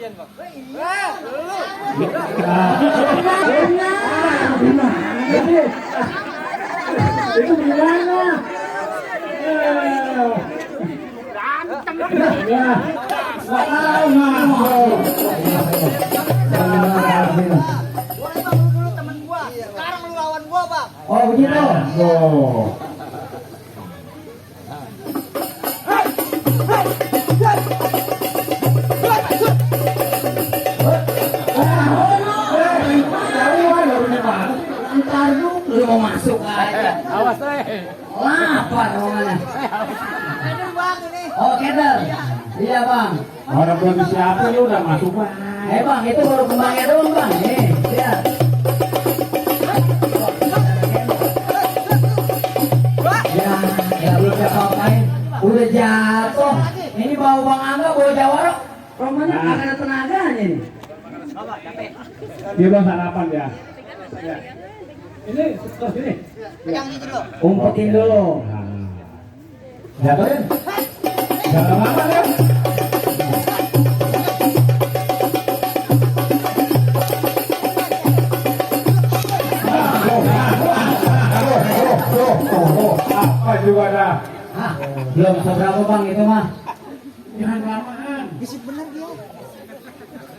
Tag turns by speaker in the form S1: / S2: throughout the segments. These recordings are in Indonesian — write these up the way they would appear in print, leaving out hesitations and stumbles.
S1: Itu gimana?
S2: Sekarang lu lawan gua, Bang.
S1: Oh begitu. Ntar dulu mau masuk aja.
S3: Awas deh.
S1: Lapar mana?
S2: Aduh, Bang ini.
S1: Oh kedel. Iya bang.
S3: Orang belum siapa lu udah masuk bang.
S1: Bang itu baru kembangnya doang bang. Nih lihat. Ya belum apa-apain. Udah jatuh. Ini bawa bang Angga bawa Jawarok. Romanya nggak ada tenaganya ini.
S3: Dia belum sarapan dia. Ya. Ini terus ini.
S2: Pegang ini dulu.
S1: Umpetin dulu.
S3: Jatuhin. Jangan lama ya. Apa juga dah.
S1: Belum seberapa bang itu mah.
S3: Jangan kelamaan.
S2: Bisik bener dia.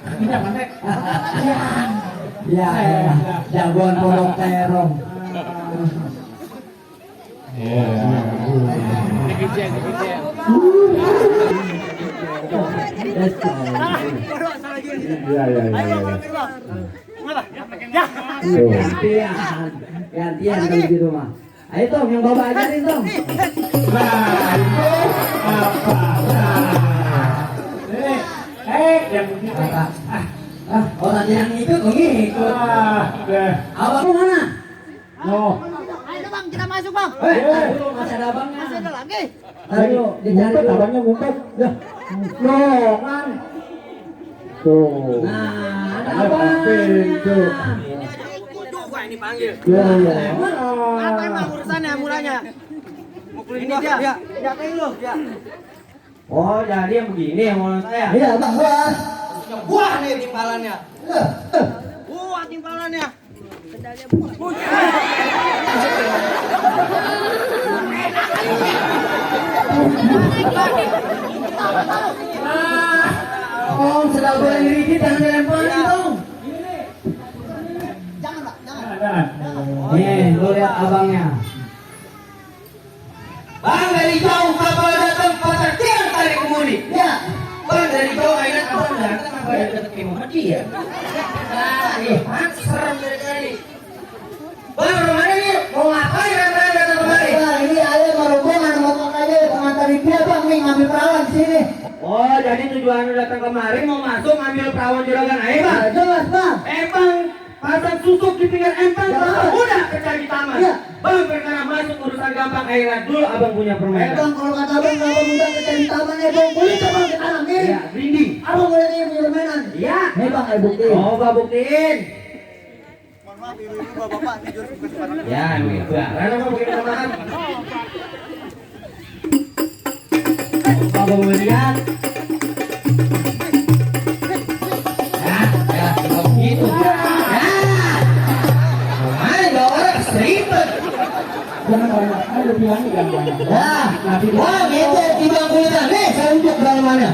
S3: Kita mandek.
S1: Ya, jagoan pondok terong. Gantian kalau gitu mah. Ayo Tom, yang bawa ajarin Tom.
S3: Nah, itu apa? Yang begitu.
S1: Orang yang ikut ngikut. Abang mana?
S3: No.
S2: Ayo Bang, kita masuk Bang.
S1: Masih ada abangnya.
S2: Masih ada lagi.
S1: Ayo, dicari dulu.
S3: Abangnya ngumpet. No, kan. Tuh.
S1: Nah, ada
S3: Ada pintu.
S2: Ini aja kudu gua ini panggil.
S3: Ya, ya.
S2: Apa emang urusannya mulanya? Mukulin dia. Ya, jatuhin lu. Ya.
S1: Oh, jadi yang begini yang mau saya.
S2: Iya, Bang gua. Buah nih timpalannya. Buah timpalannya. Sendalnya buah.
S1: Oh, sedang boleh dikit jangan dilemparin dong.
S2: Jangan, Pak. Jangan.
S3: Jangan.
S1: Nih, lu lihat abangnya.
S4: Bang dari jauh kapal datang pasar tiang tarik kemudi.
S1: Ya.
S4: Bang dari jauh ayat abang datang kapal datang ke Muhammadiyah. Nah, serem dari tadi. Bang rumah ini mau ngapain kalian datang kemari?
S1: Nah, ini ada rombongan motor aja pengantar dia bang nih ngambil perawan di sini.
S4: Oh, jadi tujuan lu datang kemari mau masuk ngambil perawan juragan air, Bang?
S1: Ya, jelas bang.
S4: Bang, pasang susuk di pinggir empang,
S1: Ya.
S4: udah kecari taman.
S1: Ya.
S4: Bang, perkara masuk urusan gampang airat dulu, abang punya permainan.
S1: Bang kalau kata abang abang udah kecari taman bang boleh coba kita nih.
S4: Ya, rinding.
S1: Abang boleh nih punya permainan.
S4: Iya.
S1: Bang ayo bukti.
S4: Oh, gak buktiin.
S2: Mohon maaf ibu-ibu bapak-bapak tidur ke depan.
S4: Ya, gitu. Karena mau bikin teman. Abang mau lihat. Ya, gitu. Ya. Mana gak orang seribet.
S3: Jangan banyak. Ayo bilangnya jangan banyak.
S4: Nah, wah gitu timbang kulitan. Nih, saya unjuk dari mana.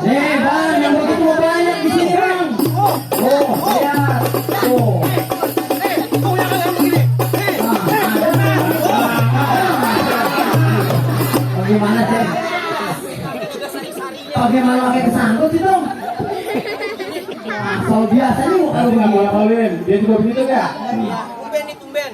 S4: Nih, Bang, yang begitu mau banyak di sini, Bang. Oh, ya. Oh.
S1: Bagaimana sih? Bagaimana pakai kesangkut sih dong? Asal biasanya mau kalau
S3: Nanti nggak mau
S1: begini.
S3: ngapalin. Dia juga begitu ya?
S2: Tumben nih, tumben.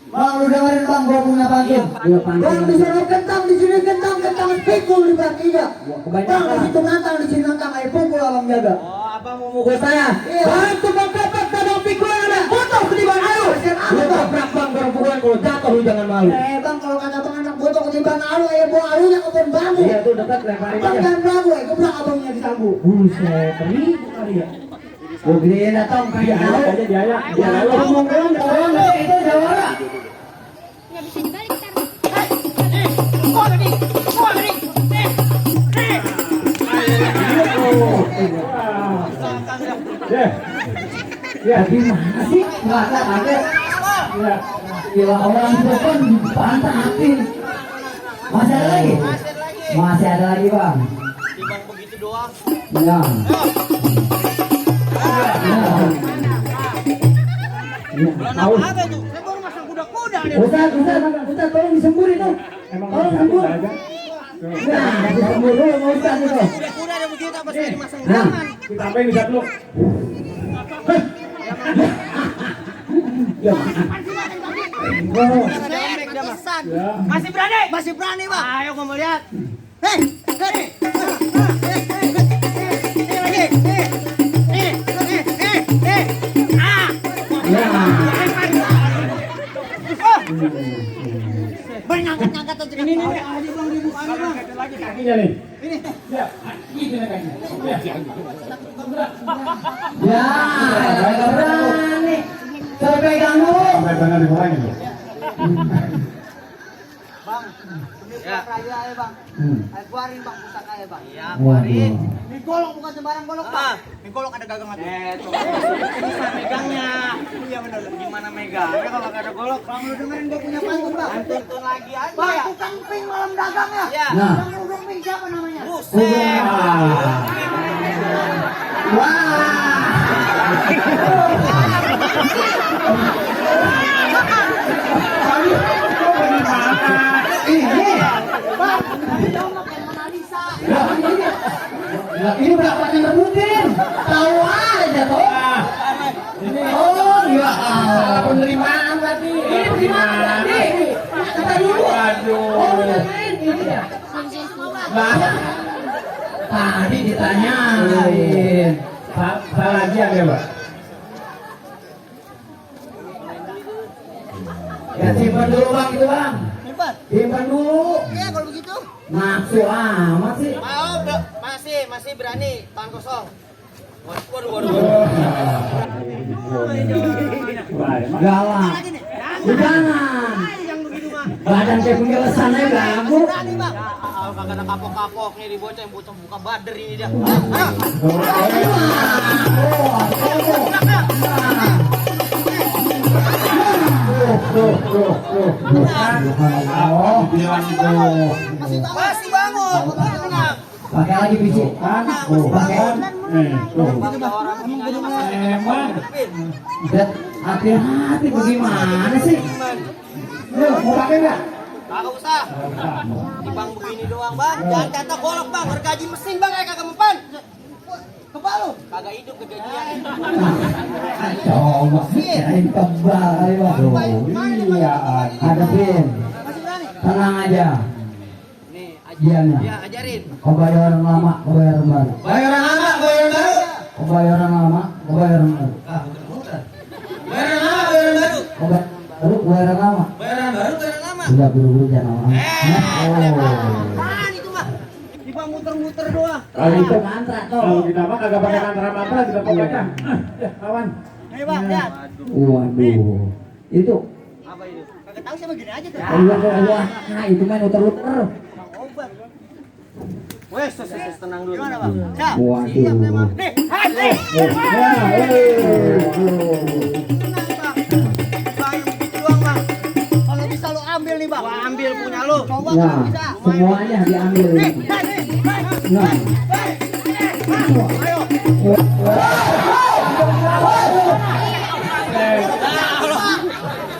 S1: Bang, lu dengerin bang, gua punya pantun. Iya pantun. Bang, di sana kentang, di sini kentang, kentang pikul di bang iya. Bang, di situ nantang, di sini nantang, ayo pukul abang jaga.
S4: Oh, abang mau mukul saya.
S1: Iya.
S4: Bang, tuh bang kapak kadang pikul yang ada. Butuh ketiban ayo. Lu tabrak bang, kalau pukulan kalau jatuh lu jangan malu.
S1: Bang, kalau kata bang anak botok ketiban alu, ayo bawa alunya ke pohon bambu.
S4: Iya tuh dekat lemparin
S1: Bang,
S4: aja.
S1: jangan ragu, gebrak abangnya di sambu.
S4: Buset, ribu kali ya.
S1: Gua gedein datang,
S4: Dia
S1: kayak
S4: aja dia ya. Dia lalu
S1: ngomong doang, doang, itu jawara.
S5: Nggak bisa dibalik ntar.
S3: Wah.
S6: Ya. Ya.
S1: Gimana sih? Nggak ada.
S6: Ya.
S1: Gila orang depan dipantakin. Masih ada lagi? Masih ada lagi bang.
S2: Timbang begitu doang.
S1: Ya.
S2: Bulan apa itu? Saya baru masang kuda-kuda nih.
S1: Ustaz, tolong disemburin tuh.
S6: Emang
S1: Tolong
S6: bisa
S1: sembur.
S6: aja.
S1: Nah, disembur dulu sama Ustaz itu.
S2: Kuda-kuda ada begitu apa saya dimasang
S1: Nah,
S2: jangan.
S6: Ditambahin di satu.
S2: Lembek dah, Mas.
S6: Ya.
S2: Masih berani? Masih berani, Bang. Ayo gua mau lihat. Hei, lagi. Ah.
S1: ya.
S2: Bang, ngangkat aja. Ini ada Bang di bukaan, Bang.
S6: Lagi kakinya nih.
S2: Ini.
S6: Ya. Gitu nih kakinya. Ya.
S1: Ya, nggak berani. Coba pegang dulu.
S6: Sampai benar dikurangin loh.
S2: Bang, ini
S4: Ya.
S2: raya ya, Bang.
S1: Hmm.
S2: Ayo keluarin, Bang, pusaka ya, Bang.
S4: Iya,
S1: Waduh.
S2: Ini golok bukan sembarang golok, Bang. Ini golok ada gagang hati.
S4: Bisa megangnya.
S2: Iya benar.
S4: Gimana megangnya kalau nggak ada golok?
S2: Bang, lu dengerin gua punya pantun, Bang.
S4: Tuntun lagi aja
S2: Bang,
S4: ya.
S2: tukang ping malam dagang ya.
S4: Ya.
S1: Nah.
S2: Bang Rudung Ping siapa namanya?
S4: Buset.
S1: Ini berapa yang rebutin? Tahu aja toh. Oh ya, penerimaan berarti. Ini penerimaan berarti. Kata dulu.
S6: Waduh.
S1: Oh, ini dia. Nah, tadi ditanyain.
S6: Salah aja ya, Pak.
S1: Ya simpan dulu bang itu bang.
S2: Simpan.
S1: Simpan dulu.
S2: Iya kalau begitu.
S1: Nafsu amat sih.
S4: Mau, masih berani tangan kosong. Waduh.
S1: Galak. Jangan.
S2: Yang begitu, Bang.
S1: Badan kayak punya lesannya ganggu.
S2: Berani, Bang.
S4: Kagak ada kapok-kapok nih di bocah yang bocah buka bader ini dia.
S1: Oh,
S6: Bilang tuh.
S2: Masih bangun. Tenang.
S1: pakai lagi biji. Oh, pakai.
S6: Tuh. Emang.
S1: Dan hati-hati bagaimana sih? Mau pakai nggak?
S4: Kagak usah. Timbang begini doang, Bang. Jangan kata golok, Bang. Gergaji mesin, Bang, kayak kagak mempan.
S2: Kepala lu.
S4: Kagak hidup kegajian.
S1: Coba kirain kebal kali bang.
S6: Iya.
S1: Hadapin,
S2: Masih berani.
S1: tenang aja.
S4: Nih,
S1: Ajiannya.
S4: ya ajarin.
S1: Kau bayar orang lama, kau bayar orang baru.
S4: Bayaran lama, bayaran baru.
S1: Kau bayar orang lama, kau bayar orang baru.
S4: Bayaran lama, bayaran baru.
S1: Kau bayar baru, kau bayar orang lama.
S4: Bayaran baru, bayaran lama.
S1: Udah buru-buru jangan orang.
S4: Apaan itu, Bang?
S2: Timbang muter-muter doang.
S6: Kalau itu
S1: mantra
S6: kalau kita mah kagak pakai mantra-mantra kita pokoknya. Ya, kawan.
S2: Ayo, Bang, lihat.
S1: Waduh, itu.
S4: Apa itu?
S2: Kagak tahu siapa gini aja tuh.
S1: Allah, nah itu main muter-muter.
S2: Bang obat.
S4: Wes, tenang dulu.
S2: Gimana, Bang? Siap.
S1: Waduh.
S2: Siap, memang. Nih, hai. Tenang, Bang. Bang, yang begitu doang, Bang. Kalau bisa lu ambil nih, Bang.
S4: Gua ambil punya lu.
S2: Coba
S1: Ya,
S2: kalau bisa.
S1: semuanya diambil.
S2: Nih, nih.
S1: Nah,
S2: Ayo.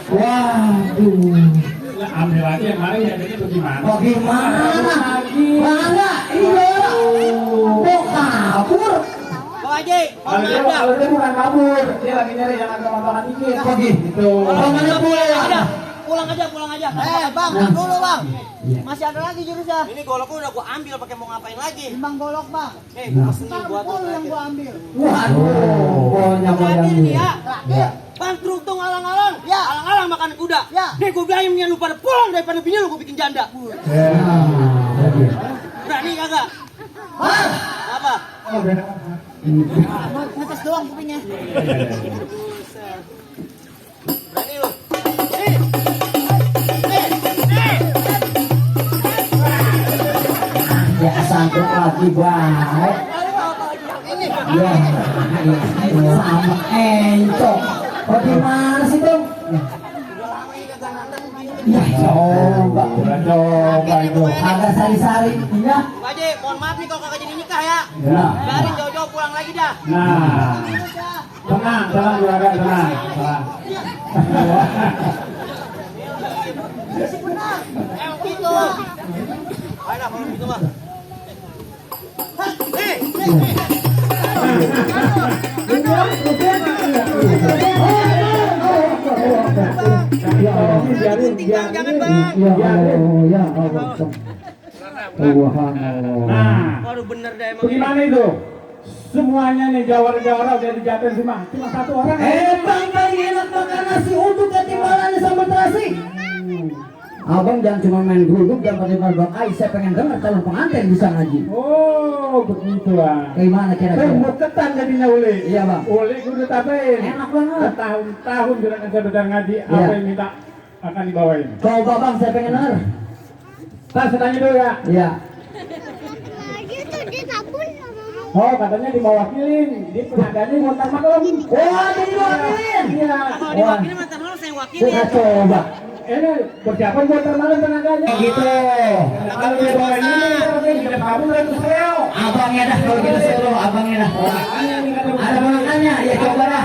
S1: waduh.
S6: Ambil aja yang mana ya, jadi bagaimana?
S1: Bagaimana? Mana? Iya. Kok kabur?
S4: Kau aja.
S6: Kalau dia, kalau dia bukan kabur, dia lagi nyari yang agak makan dikit.
S1: Kok gitu? Mana pulang?
S2: Pulang aja. Bang,
S1: Nah.
S2: dulu, Bang.
S1: Iya.
S2: Masih ada lagi jurusnya.
S4: Ini golok udah gua ambil pakai mau ngapain lagi?
S2: Timbang golok, Bang.
S4: Gua pesen
S2: Ntar
S4: buat
S2: pukul yang gua ambil.
S1: Waduh, pokoknya
S4: Gua ambil nih ya.
S1: Ya.
S4: Bang truk tuh ngalang-ngalang.
S2: Ya.
S4: Alang-alang makan kuda.
S2: Ya.
S4: Nih gua bilang lu pada pulang daripada bini lu gua bikin janda.
S1: Nah, jadi.
S4: Berani kagak? Apa?
S2: Ngetes doang kupingnya.
S4: Berani lu?
S1: Ya sangkut lagi baik.
S2: Ini
S1: Iya, sama encok. Bagaimana sih Bang? Ya coba,
S6: Udah coba itu.
S1: agak sari-sari ya.
S2: Pak Haji, mohon maaf nih kalau kagak jadi nikah ya.
S6: Ya.
S2: Biarin jauh-jauh pulang lagi dah.
S6: Nah, tenang juragan, tenang.
S2: Emang gitu. Ayolah kalau gitu mah.
S6: Biarin.
S2: Jangan bang.
S1: Ya Allah, ya Allah. Subhanallah.
S6: Nah,
S2: Waduh bener dah emang.
S6: bagaimana itu? Semuanya nih jawara-jawara udah dijatuhin semua. Cuma satu orang.
S1: Bang, paling enak makan nasi uduk ketimbangannya sama terasi. Abang jangan cuma main geruduk dan pakai barbak. Saya pengen dengar calon pengantin bisa ngaji.
S6: Oh, begitu lah.
S1: Gimana kira-kira?
S6: Ketan jadinya Uli.
S1: Iya bang.
S6: Uli gue udah tabain.
S1: Enak banget.
S6: Tahun-tahun juragan saya udah ngaji.
S1: Iya.
S6: Apa yang minta akan dibawain.
S1: Coba bang, saya pengen dengar.
S6: Saya tanya dulu ya.
S1: Iya.
S5: Gitu dia kabur sama mama.
S6: Oh, katanya dimawakilin. Dia pengadanya montar maklum.
S1: Wah, jadi wakilin.
S6: Iya.
S2: Kalau diwakili mah ntar saya wakili.
S1: Kita coba.
S6: Ini persiapan montar malam tenaganya.
S1: Gitu.
S6: Kalau dia bawa ini, kita kabur dari Seo.
S1: Abangnya dah kalau gitu suruh abangnya dah. Ada makannya, ya coba dah.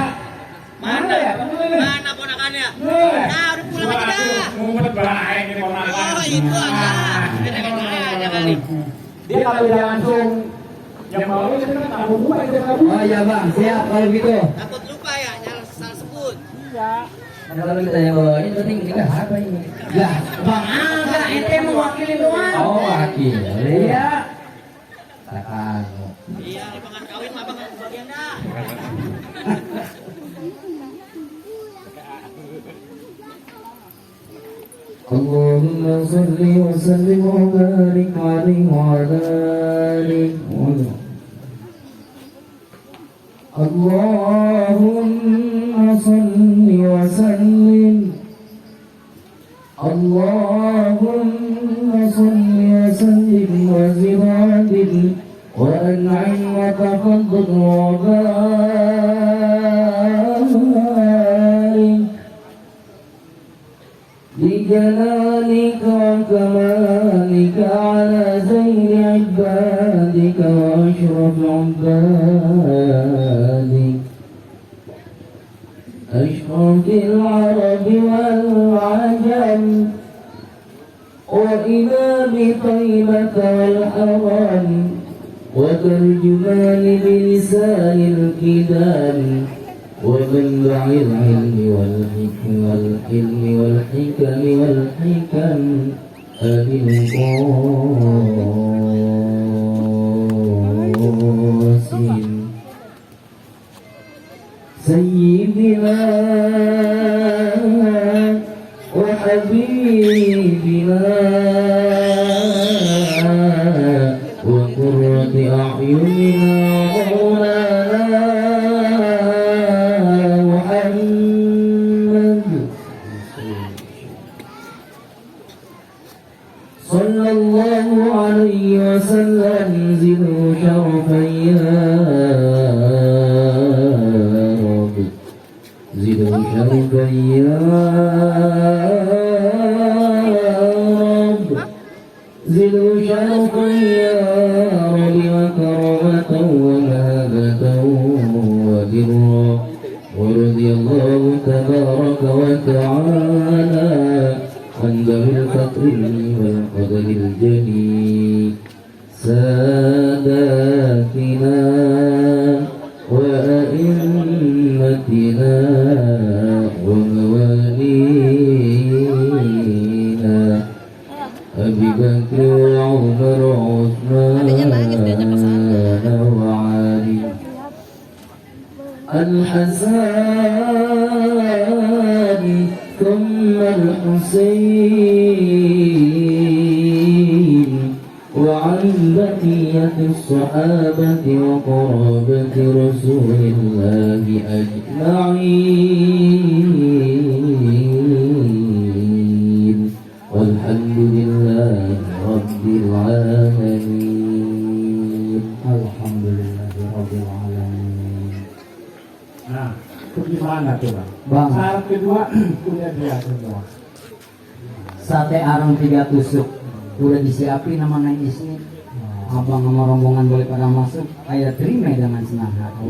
S2: Mana ya? Mana ponakannya? Nah, udah pulang aja dah.
S6: Ngumpet baik ini ponakan.
S2: Oh, itu aja. Ada kali.
S6: Dia kalau dia langsung yang mau itu kan tahu gua itu kabur.
S1: Oh iya bang, siap kalau gitu.
S2: Takut lupa ya, jangan salah sebut.
S1: Kalau kita yang bawa ini penting nikah apa ini? Ya, bang agak ente mewakili doang. Oh wakil, iya. Katakan.
S2: Iya, di pengen kawin mah bakal kebagian dah.
S1: Allahumma salli wa sallim wa barik alaihi wa ala alihi Allahumma salli wa sallim Allahumma salli wa sallim wa zidadil wa an'im wa tafaddal wa barik بجلالك وكمالك على زين عبادك وأشرف عبادك أشرف العرب والعجم وإمام طيبة والحرم وترجمان بلسان الكدام ومنبع العلم والحكم والحكم أبي القاسم سيدنا وحبيبنا وقرة أعيننا صلى الله عليه وسلم زدوا شرفا يا رب زدوا شرفا يا رب زدوا شرفا يا رب وكرمة ومهابة وبرا ورضي الله تبارك وتعالى عن ذوي الفضل والقدر الجليل ساداتنا وأئمتنا وموالينا أبي بكر وعمر وعثمان وعلي الحسن ثم الحسين وعن بقية الصحابة وقرابة رسول الله أجمعين والحمد لله رب العالمين الحمد لله رب العالمين
S6: Nah, itu gimana tuh bang?
S1: Bang.
S6: Syarat kedua udah dia semua.
S1: Sate arang 3 tusuk udah disiapin sama Neng Isni. Abang sama rombongan boleh pada masuk. Ayah terima dengan senang hati.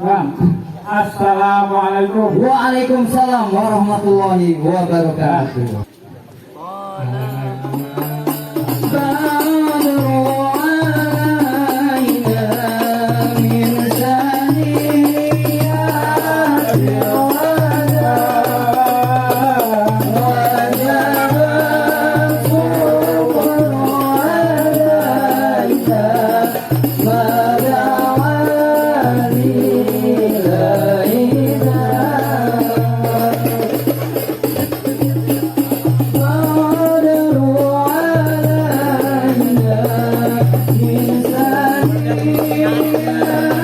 S6: Bang, assalamualaikum.
S1: Waalaikumsalam warahmatullahi wabarakatuh.